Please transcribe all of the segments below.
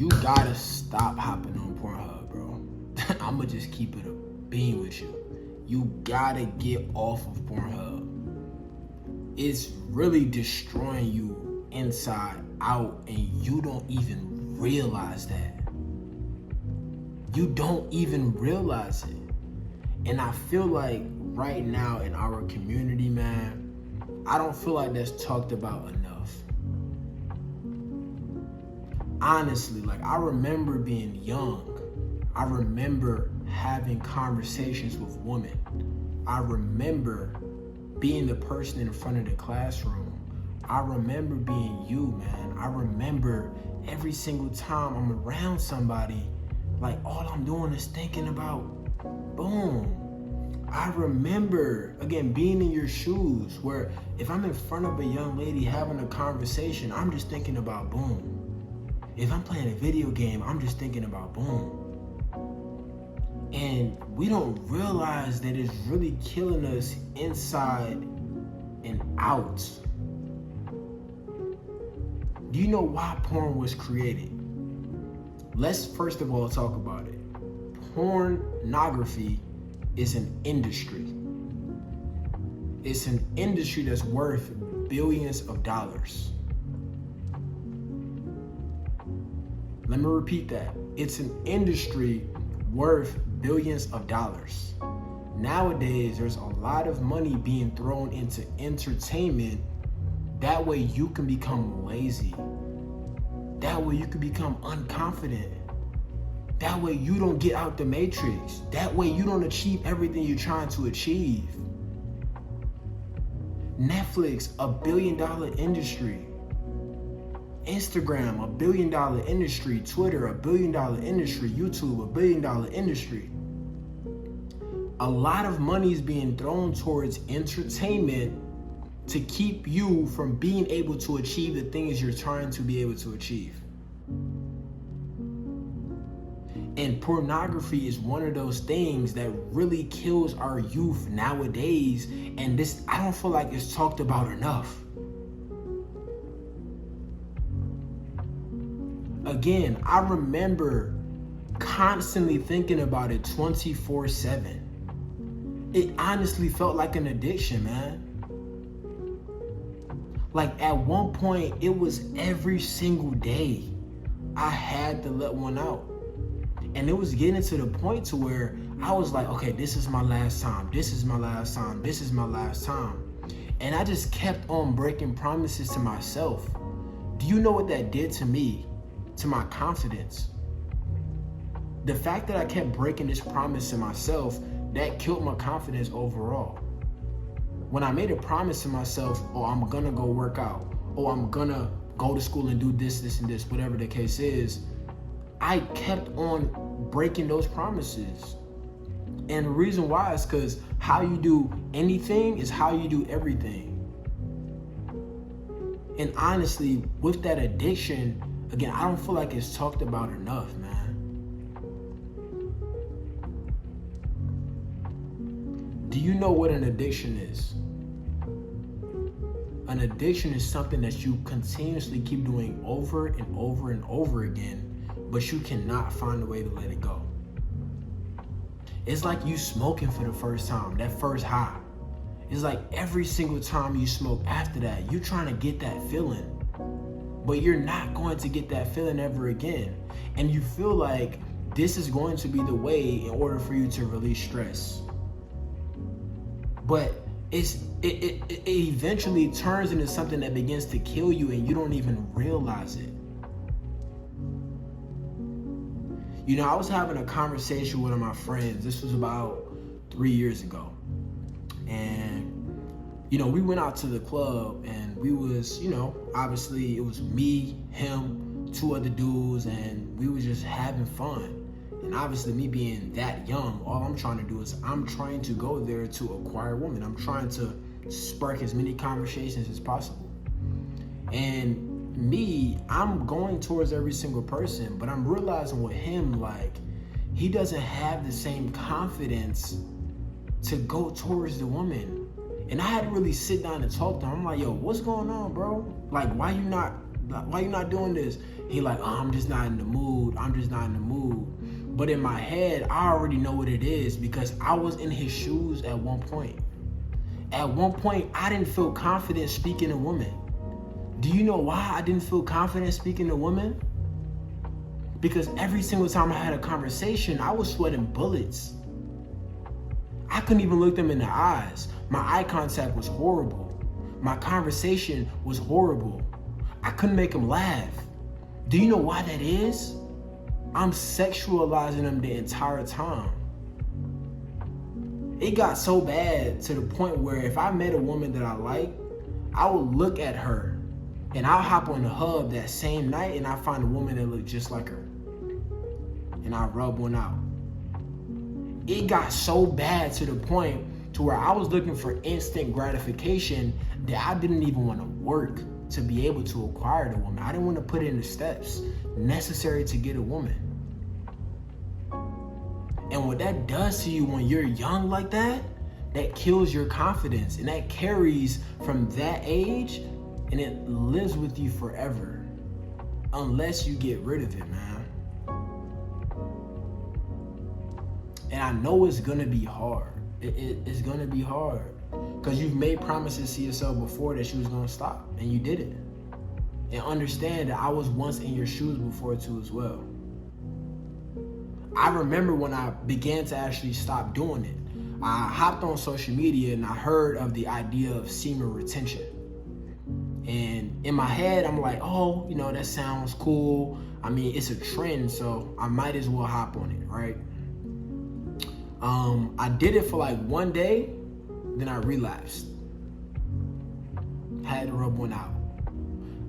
you gotta stop hopping on Pornhub, bro. I'ma just keep it a beam with you. You gotta get off of Pornhub. It's really destroying you inside out, and you don't even realize that. You don't even realize it. And I feel like right now in our community, man, I don't feel like that's talked about enough. Honestly, like, I remember being young. I remember having conversations with women. I remember being the person in front of the classroom. I remember being you, man. I remember every single time I'm around somebody, like, all I'm doing is thinking about, boom. I remember, again, being in your shoes, where if I'm in front of a young lady having a conversation, I'm just thinking about boom. If I'm playing a video game, I'm just thinking about boom. And we don't realize that it's really killing us inside and out. Do you know why porn was created? Let's first of all talk about it. Pornography is an industry. It's an industry that's worth billions of dollars. Let me repeat that. It's an industry worth billions of dollars. Nowadays, there's a lot of money being thrown into entertainment. That way you can become lazy. That way you can become unconfident. That way you don't get out the matrix. That way you don't achieve everything you're trying to achieve. Netflix, $1 billion industry. Instagram, $1 billion industry. Twitter, $1 billion industry. YouTube, $1 billion industry. A lot of money is being thrown towards entertainment to keep you from being able to achieve the things you're trying to be able to achieve. And pornography is one of those things that really kills our youth nowadays. And this, I don't feel like it's talked about enough. Again, I remember constantly thinking about it 24/7. It honestly felt like an addiction, man. Like, at one point, it was every single day I had to let one out. And it was getting to the point to where I was like, okay, this is my last time. This is my last time. This is my last time. And I just kept on breaking promises to myself. Do you know what that did to me, to my confidence? The fact that I kept breaking this promise to myself, that killed my confidence overall. When I made a promise to myself, oh, I'm gonna go work out, oh, I'm gonna go to school and do this, this, and this, whatever the case is, I kept on breaking those promises. And the reason why is because how you do anything is how you do everything. And honestly, with that addiction, again, I don't feel like it's talked about enough, man. Do you know what an addiction is? An addiction is something that you continuously keep doing over and over and over again, but you cannot find a way to let it go. It's like you smoking for the first time, that first high. It's like every single time you smoke after that, you're trying to get that feeling, but you're not going to get that feeling ever again. And you feel like this is going to be the way in order for you to release stress. But it eventually turns into something that begins to kill you, and you don't even realize it. You know, I was having a conversation with one of my friends. This was about 3 years ago. And, you know, we went out to the club, and we was, you know, obviously it was me, him, 2 other dudes, and we was just having fun. And obviously, me being that young, all I'm trying to do is I'm trying to go there to acquire women. I'm trying to spark as many conversations as possible. And me, I'm going towards every single person, but I'm realizing with him, like, he doesn't have the same confidence to go towards the woman. And I had to really sit down and talk to him. I'm like, yo, what's going on, bro? Like, why you not doing this? He like, oh, I'm just not in the mood. I'm just not in the mood. But in my head, I already know what it is because I was in his shoes at one point. At one point, I didn't feel confident speaking to women. Do you know why I didn't feel confident speaking to women? Because every single time I had a conversation, I was sweating bullets. I couldn't even look them in the eyes. My eye contact was horrible. My conversation was horrible. I couldn't make them laugh. Do you know why that is? I'm sexualizing them the entire time. It got so bad to the point where if I met a woman that I like, I would look at her and I'll hop on the hub that same night and I find a woman that looked just like her. And I rub one out. It got so bad to the point to where I was looking for instant gratification that I didn't even want to work to be able to acquire the woman. I didn't want to put in the steps necessary to get a woman. And what that does to you when you're young like that, that kills your confidence. And that carries from that age and it lives with you forever. Unless you get rid of it, man. And I know it's gonna be hard. It's gonna be hard. Because you've made promises to yourself before that you was gonna stop. And you did it. And understand that I was once in your shoes before too as well. I remember when I began to actually stop doing it. I hopped on social media and I heard of the idea of semen retention. And in my head, I'm like, oh, you know, that sounds cool. I mean, it's a trend, so I might as well hop on it, right? I did it for like one day, then I relapsed. Had to rub one out.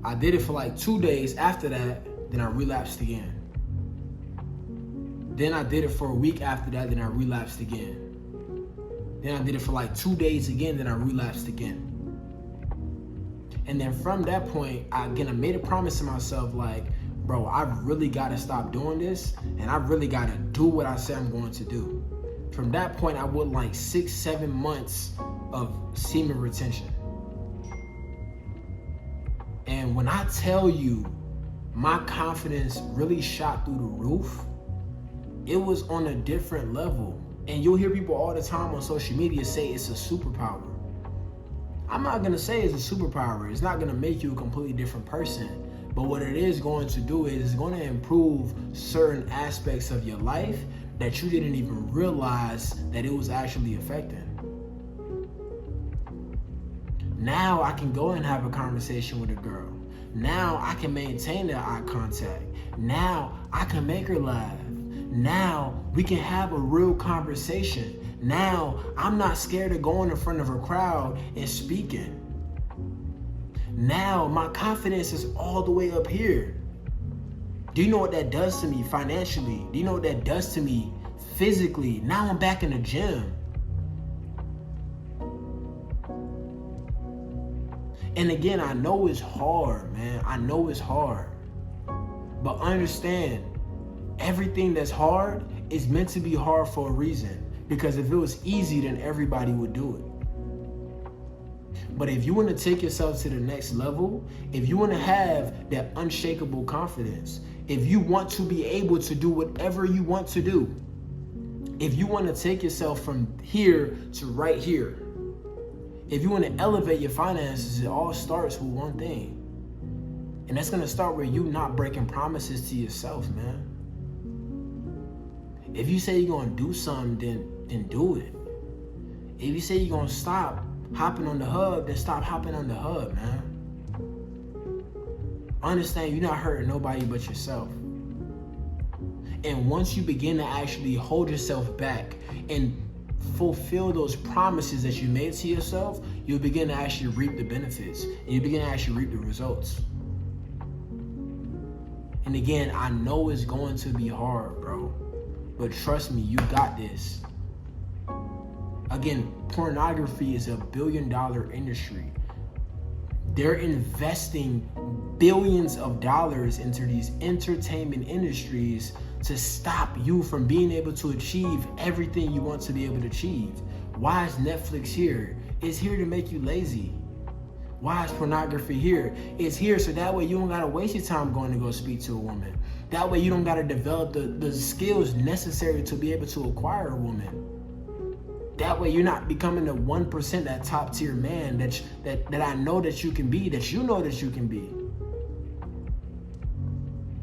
I did it for like 2 days after that, then I relapsed again. Then I did it for a week after that, then I relapsed again. Then I did it for like 2 days again, then I relapsed again. And then from that point, I made a promise to myself like, bro, I've really got to stop doing this and I really got to do what I say I'm going to do. From that point, I went like 6-7 months of semen retention. And when I tell you my confidence really shot through the roof, it was on a different level. And you'll hear people all the time on social media say it's a superpower. I'm not gonna say it's a superpower. It's not gonna make you a completely different person. But what it is going to do is it's gonna improve certain aspects of your life that you didn't even realize that it was actually affecting. Now I can go and have a conversation with a girl. Now I can maintain that eye contact. Now I can make her laugh. Now we can have a real conversation. Now I'm not scared of going in front of a crowd and speaking. Now my confidence is all the way up here. Do you know what that does to me financially? Do you know what that does to me physically? Now I'm back in the gym. And again, I know it's hard, man. I know it's hard. But understand, everything that's hard is meant to be hard for a reason. Because if it was easy, then everybody would do it. But if you want to take yourself to the next level, if you want to have that unshakable confidence, if you want to be able to do whatever you want to do, if you want to take yourself from here to right here, if you want to elevate your finances, it all starts with one thing. And that's going to start with you not breaking promises to yourself, man. If you say you're going to do something, then do it. If you say you're going to stop hopping on the hub, then stop hopping on the hub, man. Understand you're not hurting nobody but yourself. And once you begin to actually hold yourself back and fulfill those promises that you made to yourself, you'll begin to actually reap the benefits and you begin to actually reap the results. And again, I know it's going to be hard, bro, but trust me, you got this. Again, pornography is a $1 billion industry. They're investing billions of dollars into these entertainment industries to stop you from being able to achieve everything you want to be able to achieve. Why is Netflix here? It's here to make you lazy. Why is pornography here? It's here so that way you don't gotta waste your time going to go speak to a woman. That way you don't gotta develop the skills necessary to be able to acquire a woman. That way you're not becoming the 1%, that top tier man that I know that you can be, that you know that you can be.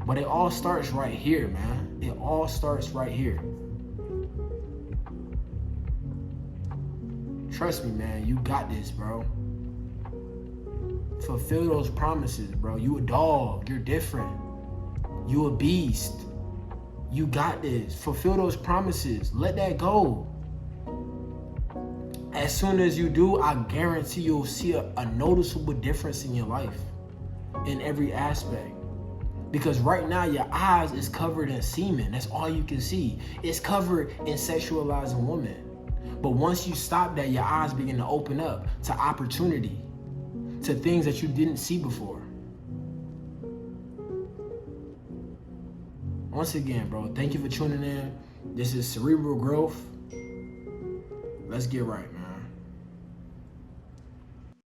But it all starts right here, man. It all starts right here. Trust me, man, you got this, bro. Fulfill those promises, bro. You a dog. You're different. You a beast. You got this. Fulfill those promises. Let that go. As soon as you do, I guarantee you'll see a noticeable difference in your life in every aspect. Because right now, your eyes is covered in semen. That's all you can see. It's covered in sexualizing women. But once you stop that, your eyes begin to open up to opportunity, to things that you didn't see before. Once again, bro, thank you for tuning in. This is Cerebral Growth. Let's get right, man.